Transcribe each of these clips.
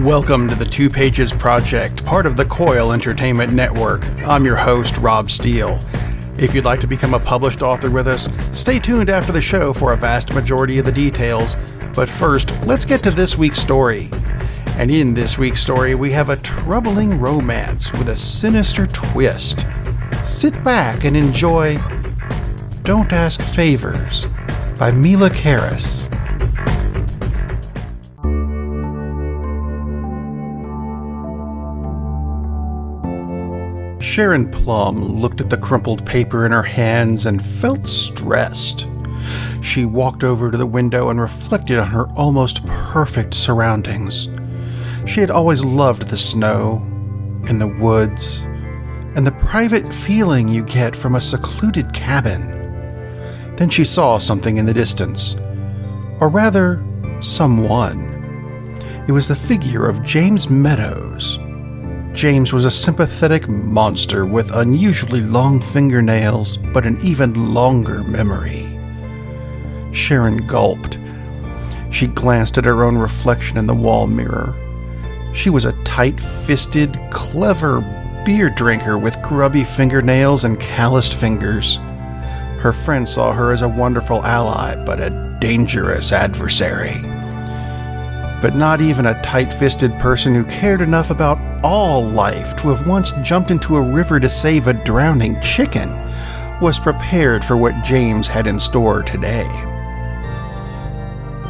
Welcome to the Two Pages Project, part of the Coil Entertainment Network. I'm your host, Rob Steele. If you'd like to become a published author with us, stay tuned after the show for a vast majority of the details. But first, let's get to this week's story. And in this week's story, we have a troubling romance with a sinister twist. Sit back and enjoy Don't Ask Favors by Mila Caris. Sharon Plum looked at the crumpled paper in her hands and felt stressed. She walked over to the window and reflected on her almost perfect surroundings. She had always loved the snow and the woods and the private feeling you get from a secluded cabin. Then she saw something in the distance, or rather, someone. It was the figure of James Meadows. James was a sympathetic monster with unusually long fingernails, but an even longer memory. Sharon gulped. She glanced at her own reflection in the wall mirror. She was a tight-fisted, clever beer drinker with grubby fingernails and calloused fingers. Her friend saw her as a wonderful ally, but a dangerous adversary. But not even a tight-fisted person who cared enough about all life to have once jumped into a river to save a drowning chicken was prepared for what James had in store today.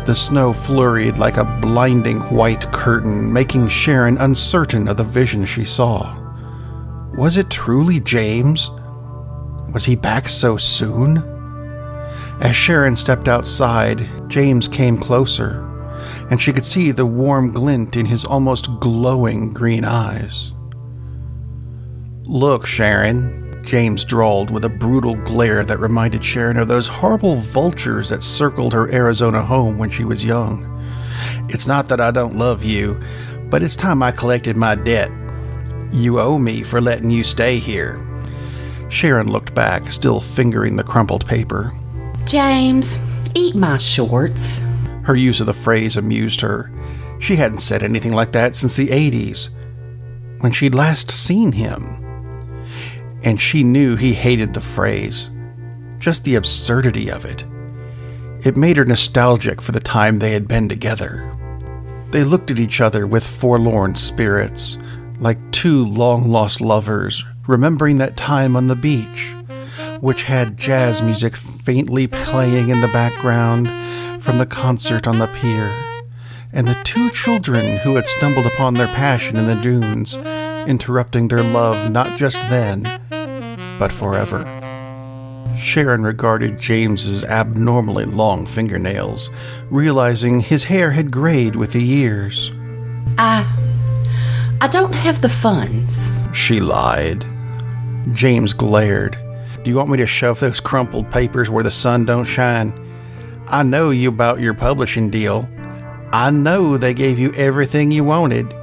The snow flurried like a blinding white curtain, making Sharon uncertain of the vision she saw. Was it truly James? Was he back so soon? As Sharon stepped outside, James came closer, and she could see the warm glint in his almost glowing green eyes. "Look, Sharon," James drawled with a brutal glare that reminded Sharon of those horrible vultures that circled her Arizona home when she was young. "It's not that I don't love you, but it's time I collected my debt. You owe me for letting you stay here." Sharon looked back, still fingering the crumpled paper. "James, eat my shorts." Her use of the phrase amused her. She hadn't said anything like that since the 80s, when she'd last seen him. And she knew he hated the phrase, just the absurdity of it. It made her nostalgic for the time they had been together. They looked at each other with forlorn spirits, like two long-lost lovers remembering that time on the beach, which had jazz music faintly playing in the background from the concert on the pier, and the two children who had stumbled upon their passion in the dunes, interrupting their love not just then, but forever. Sharon regarded James's abnormally long fingernails, realizing his hair had grayed with the years. I don't have the funds," she lied. James glared. "Do you want me to shove those crumpled papers where the sun don't shine? I know you about your publishing deal. I know they gave you everything you wanted.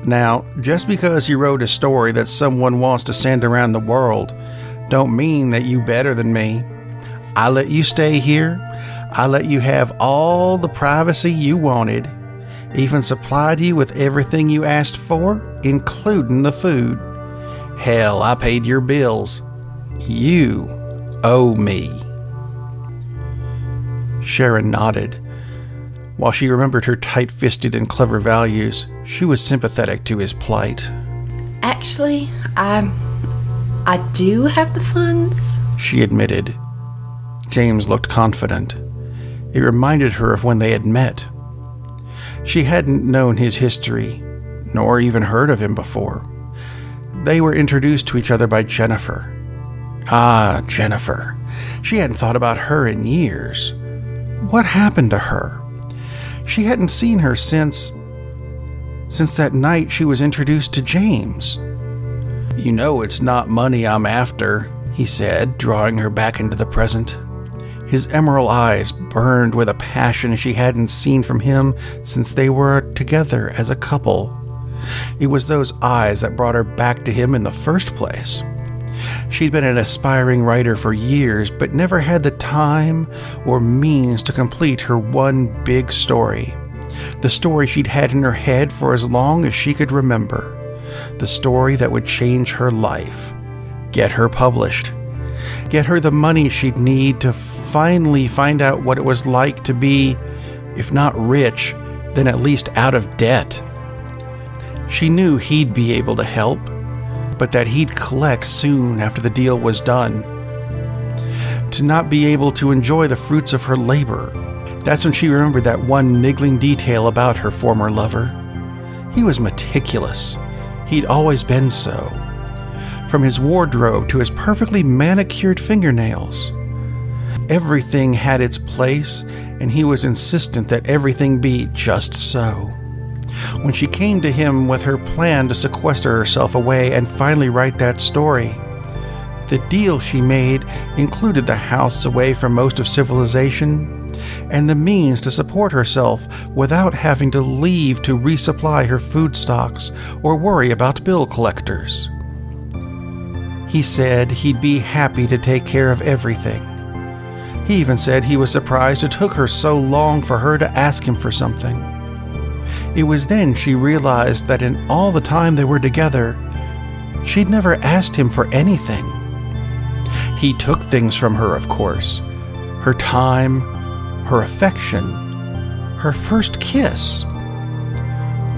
Now, just because you wrote a story that someone wants to send around the world, don't mean that you better than me. I let you stay here. I let you have all the privacy you wanted. Even supplied you with everything you asked for, including the food. Hell, I paid your bills. You owe me." Sharon nodded. While she remembered her tight-fisted and clever values, she was sympathetic to his plight. "Actually, I do have the funds," she admitted. James looked confident. It reminded her of when they had met. She hadn't known his history, nor even heard of him before. They were introduced to each other by Jennifer. Ah, Jennifer. She hadn't thought about her in years. What happened to her? She hadn't seen her since that night she was introduced to James. "You know it's not money I'm after," he said, drawing her back into the present. His emerald eyes burned with a passion she hadn't seen from him since they were together as a couple. It was those eyes that brought her back to him in the first place. She'd been an aspiring writer for years, but never had the time or means to complete her one big story. The story she'd had in her head for as long as she could remember. The story that would change her life. Get her published. Get her the money she'd need to finally find out what it was like to be, if not rich, then at least out of debt. She knew he'd be able to help, but that he'd collect soon after the deal was done. To not be able to enjoy the fruits of her labor, that's when she remembered that one niggling detail about her former lover. He was meticulous. He'd always been so. From his wardrobe to his perfectly manicured fingernails. Everything had its place, and he was insistent that everything be just so. When she came to him with her plan to sequester herself away and finally write that story, the deal she made included the house away from most of civilization and the means to support herself without having to leave to resupply her food stocks or worry about bill collectors. He said he'd be happy to take care of everything. He even said he was surprised it took her so long for her to ask him for something. It was then she realized that in all the time they were together, she'd never asked him for anything. He took things from her, of course. Her time, her affection, her first kiss.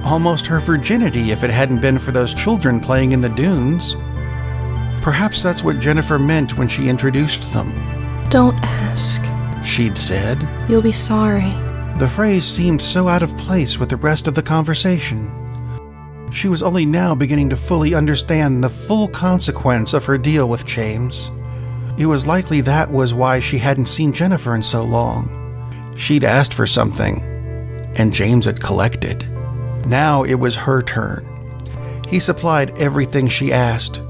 Almost her virginity if it hadn't been for those children playing in the dunes. Perhaps that's what Jennifer meant when she introduced them. Don't ask, She'd said. You'll be sorry. The phrase seemed so out of place with the rest of the conversation. She was only now beginning to fully understand the full consequence of her deal with James. It was likely that was why she hadn't seen Jennifer in so long. She'd asked for something, and James had collected. Now it was her turn. He supplied everything she asked.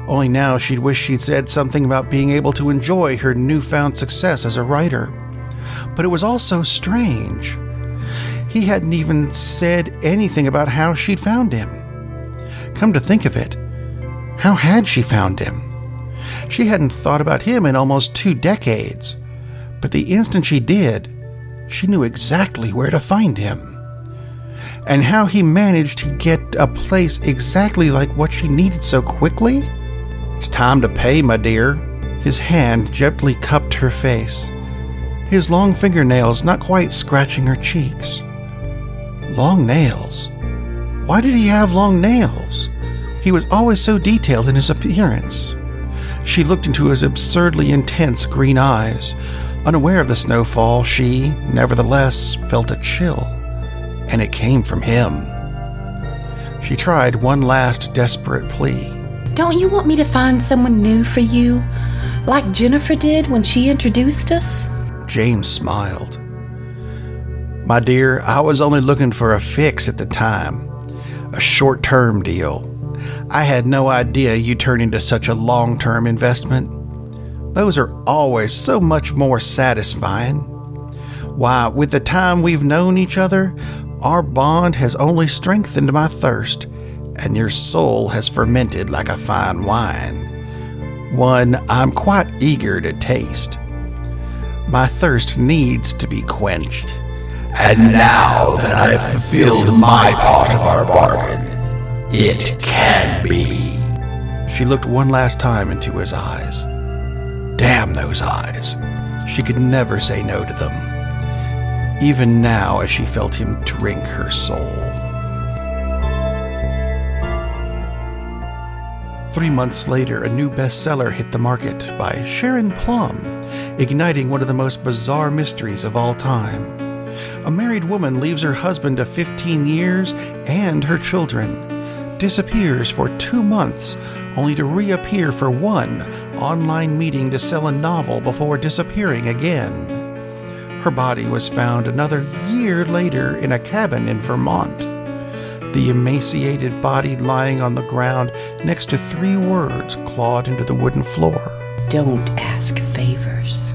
Only now she'd wish she'd said something about being able to enjoy her newfound success as a writer. But it was all so strange. He hadn't even said anything about how she'd found him. Come to think of it, how had she found him? She hadn't thought about him in almost 2 decades. But the instant she did, she knew exactly where to find him. And how he managed to get a place exactly like what she needed so quickly? It's time to pay, my dear. His hand gently cupped her face, his long fingernails not quite scratching her cheeks. Long nails? Why did he have long nails? He was always so detailed in his appearance. She looked into his absurdly intense green eyes. Unaware of the snowfall, she, nevertheless, felt a chill, and it came from him. She tried one last desperate plea. Don't you want me to find someone new for you, like Jennifer did when she introduced us? James smiled. My dear, I was only looking for a fix at the time. A short-term deal. I had no idea you'd turn into such a long-term investment. Those are always so much more satisfying. Why, with the time we've known each other, our bond has only strengthened my thirst, and your soul has fermented like a fine wine, one I'm quite eager to taste. My thirst needs to be quenched. And now that I've fulfilled my part of our bargain, it can be. She looked one last time into his eyes. Damn those eyes. She could never say no to them, even now as she felt him drink her soul. 3 months later, a new bestseller hit the market by Sharon Plum, igniting one of the most bizarre mysteries of all time. A married woman leaves her husband of 15 years and her children, disappears for 2 months, only to reappear for one online meeting to sell a novel before disappearing again. Her body was found another year later in a cabin in Vermont. The emaciated body lying on the ground next to 3 words clawed into the wooden floor. Don't ask favors.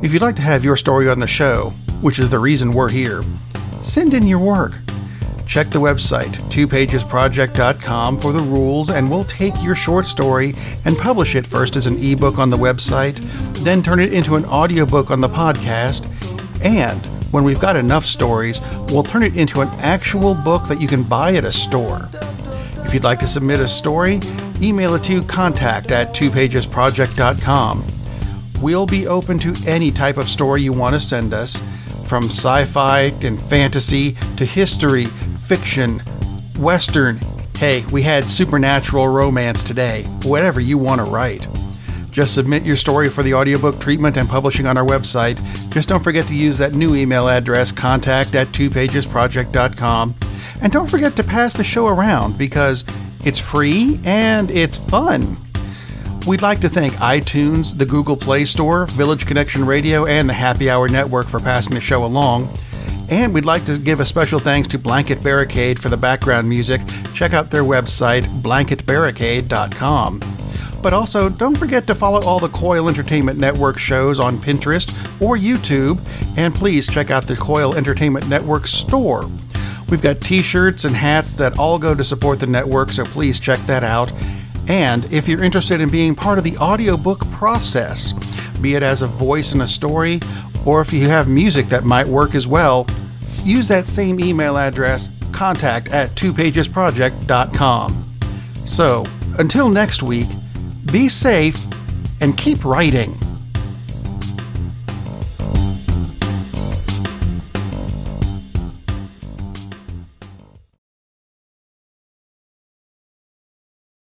If you'd like to have your story on the show, which is the reason we're here, send in your work. Check the website, twopagesproject.com, for the rules, and we'll take your short story and publish it first as an ebook on the website, then turn it into an audiobook on the podcast, and when we've got enough stories, we'll turn it into an actual book that you can buy at a store. If you'd like to submit a story, email it to contact@twopagesproject.com. We'll be open to any type of story you want to send us, from sci-fi and fantasy to history, fiction, western. Hey, we had supernatural romance today. Whatever you want to write. Just submit your story for the audiobook treatment and publishing on our website. Just don't forget to use that new email address, contact@twopagesproject.com. And don't forget to pass the show around, because it's free and it's fun. We'd like to thank iTunes, the Google Play Store, Village Connection Radio, and the Happy Hour Network for passing the show along. And we'd like to give a special thanks to Blanket Barricade for the background music. Check out their website, blanketbarricade.com. But also, don't forget to follow all the Coil Entertainment Network shows on Pinterest or YouTube, and please check out the Coil Entertainment Network store. We've got t-shirts and hats that all go to support the network, so please check that out. And if you're interested in being part of the audiobook process, be it as a voice in a story, or if you have music that might work as well, use that same email address, contact@twopagesproject.com. So, until next week, be safe and keep writing.